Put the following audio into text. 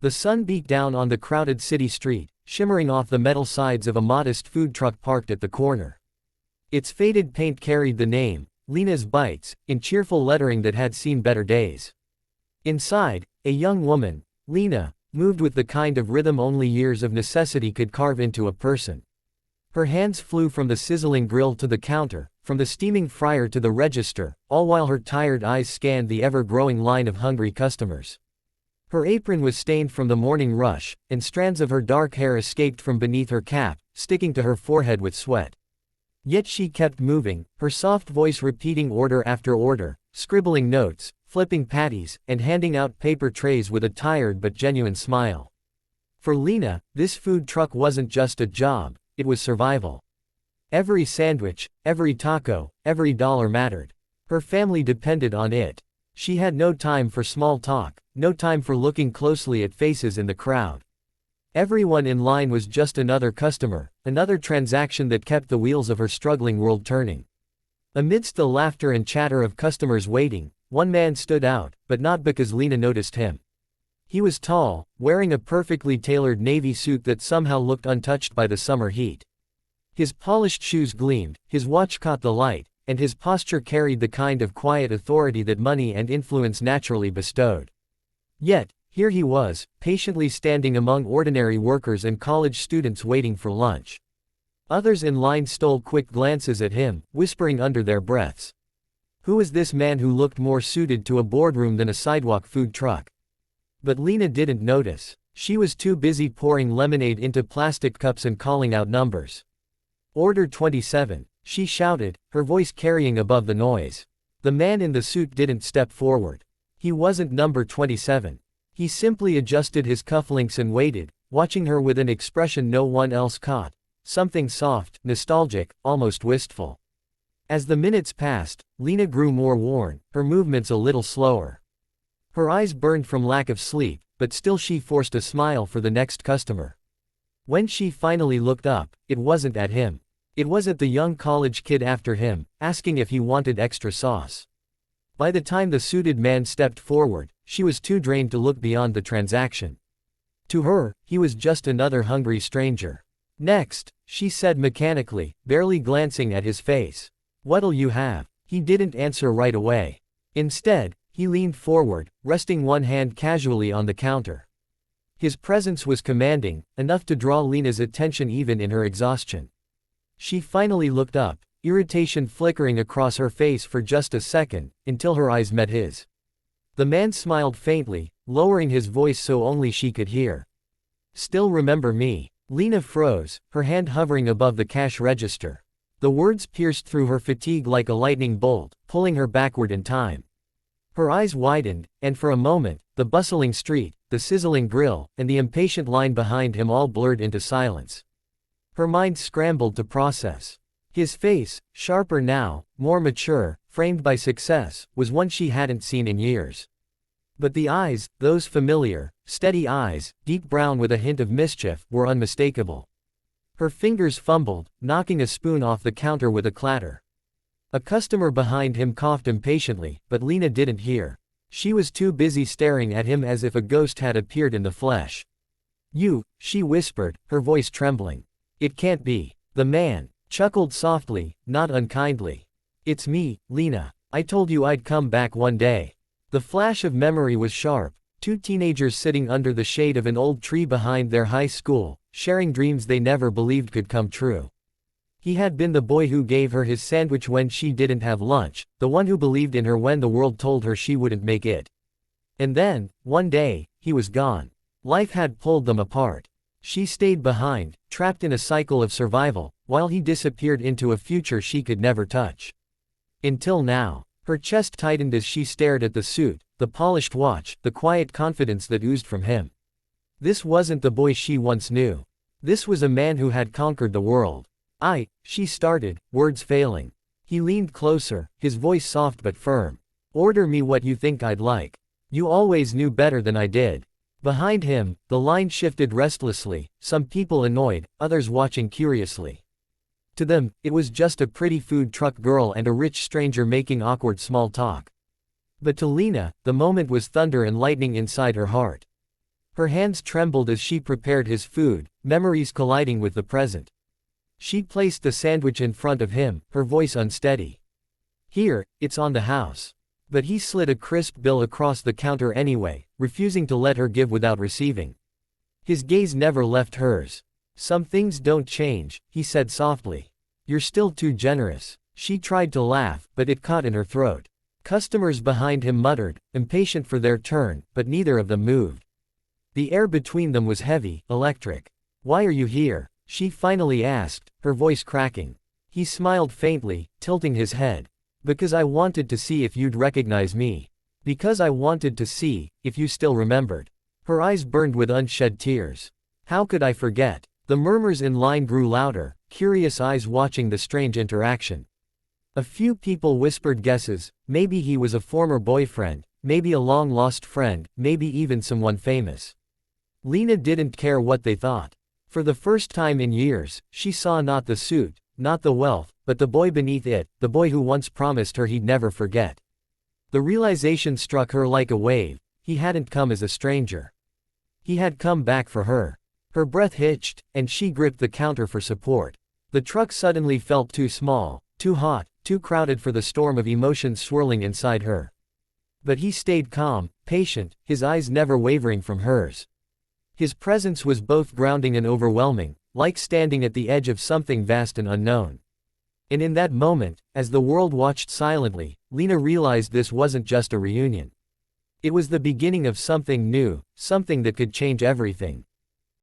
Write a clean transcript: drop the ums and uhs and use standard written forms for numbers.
The sun beat down on the crowded city street, shimmering off the metal sides of a modest food truck parked at the corner. Its faded paint carried the name, Lena's Bites, in cheerful lettering that had seen better days. Inside, a young woman, Lena, moved with the kind of rhythm only years of necessity could carve into a person. Her hands flew from the sizzling grill to the counter, from the steaming fryer to the register, all while her tired eyes scanned the ever-growing line of hungry customers. Her apron was stained from the morning rush, and strands of her dark hair escaped from beneath her cap, sticking to her forehead with sweat. Yet she kept moving, her soft voice repeating order after order, scribbling notes, flipping patties, and handing out paper trays with a tired but genuine smile. For Lena, this food truck wasn't just a job, it was survival. Every sandwich, every taco, every dollar mattered. Her family depended on it. She had no time for small talk, no time for looking closely at faces in the crowd. Everyone in line was just another customer, another transaction that kept the wheels of her struggling world turning. Amidst the laughter and chatter of customers waiting, one man stood out, but not because Lena noticed him. He was tall, wearing a perfectly tailored navy suit that somehow looked untouched by the summer heat. His polished shoes gleamed, his watch caught the light, and his posture carried the kind of quiet authority that money and influence naturally bestowed. Yet, here he was, patiently standing among ordinary workers and college students waiting for lunch. Others in line stole quick glances at him, whispering under their breaths. Who was this man who looked more suited to a boardroom than a sidewalk food truck? But Lena didn't notice. She was too busy pouring lemonade into plastic cups and calling out numbers. "Order 27, she shouted, her voice carrying above the noise. The man in the suit didn't step forward. He wasn't number 27. He simply adjusted his cufflinks and waited, watching her with an expression no one else caught. Something soft, nostalgic, almost wistful. As the minutes passed, Lena grew more worn, her movements a little slower. Her eyes burned from lack of sleep, but still she forced a smile for the next customer. When she finally looked up, it wasn't at him. It was at the young college kid after him, asking if he wanted extra sauce. By the time the suited man stepped forward, she was too drained to look beyond the transaction. To her, he was just another hungry stranger. "Next," she said mechanically, barely glancing at his face. "What'll you have?" He didn't answer right away. Instead, he leaned forward, resting one hand casually on the counter. His presence was commanding, enough to draw Lena's attention even in her exhaustion. She finally looked up, irritation flickering across her face for just a second, until her eyes met his. The man smiled faintly, lowering his voice so only she could hear. "Still remember me?" Lena froze, her hand hovering above the cash register. The words pierced through her fatigue like a lightning bolt, pulling her backward in time. Her eyes widened, and for a moment, the bustling street, the sizzling grill, and the impatient line behind him all blurred into silence. Her mind scrambled to process. His face, sharper now, more mature, framed by success, was one she hadn't seen in years. But the eyes, those familiar, steady eyes, deep brown with a hint of mischief, were unmistakable. Her fingers fumbled, knocking a spoon off the counter with a clatter. A customer behind him coughed impatiently, but Lena didn't hear. She was too busy staring at him as if a ghost had appeared in the flesh. "You," she whispered, her voice trembling. "It can't be." The man chuckled softly, not unkindly. "It's me, Lena. I told you I'd come back one day." The flash of memory was sharp. Two teenagers sitting under the shade of an old tree behind their high school, sharing dreams they never believed could come true. He had been the boy who gave her his sandwich when she didn't have lunch, the one who believed in her when the world told her she wouldn't make it. And then, one day, he was gone. Life had pulled them apart. She stayed behind, trapped in a cycle of survival, while he disappeared into a future she could never touch. Until now. Her chest tightened as she stared at the suit, the polished watch, the quiet confidence that oozed from him. This wasn't the boy she once knew. This was a man who had conquered the world. She started, words failing. He leaned closer, his voice soft but firm. "Order me what you think I'd like. You always knew better than I did." Behind him, the line shifted restlessly, some people annoyed, others watching curiously. To them, it was just a pretty food truck girl and a rich stranger making awkward small talk. But to Lena, the moment was thunder and lightning inside her heart. Her hands trembled as she prepared his food, memories colliding with the present. She placed the sandwich in front of him, her voice unsteady. "Here, it's on the house." But he slid a crisp bill across the counter anyway, refusing to let her give without receiving. His gaze never left hers. "Some things don't change," he said softly. "You're still too generous." She tried to laugh, but it caught in her throat. Customers behind him muttered, impatient for their turn, but neither of them moved. The air between them was heavy, electric. "Why are you here?" she finally asked, her voice cracking. He smiled faintly, tilting his head. "Because I wanted to see if you'd recognize me. Because I wanted to see if you still remembered." Her eyes burned with unshed tears. "How could I forget?" The murmurs in line grew louder, curious eyes watching the strange interaction. A few people whispered guesses. Maybe he was a former boyfriend, maybe a long-lost friend, maybe even someone famous. Lena didn't care what they thought. For the first time in years, she saw not the suit, not the wealth, but the boy beneath it, the boy who once promised her he'd never forget. The realization struck her like a wave. He hadn't come as a stranger. He had come back for her. Her breath hitched, and she gripped the counter for support. The truck suddenly felt too small, too hot, too crowded for the storm of emotions swirling inside her. But he stayed calm, patient, his eyes never wavering from hers. His presence was both grounding and overwhelming, like standing at the edge of something vast and unknown. And in that moment, as the world watched silently, Lena realized this wasn't just a reunion. It was the beginning of something new, something that could change everything.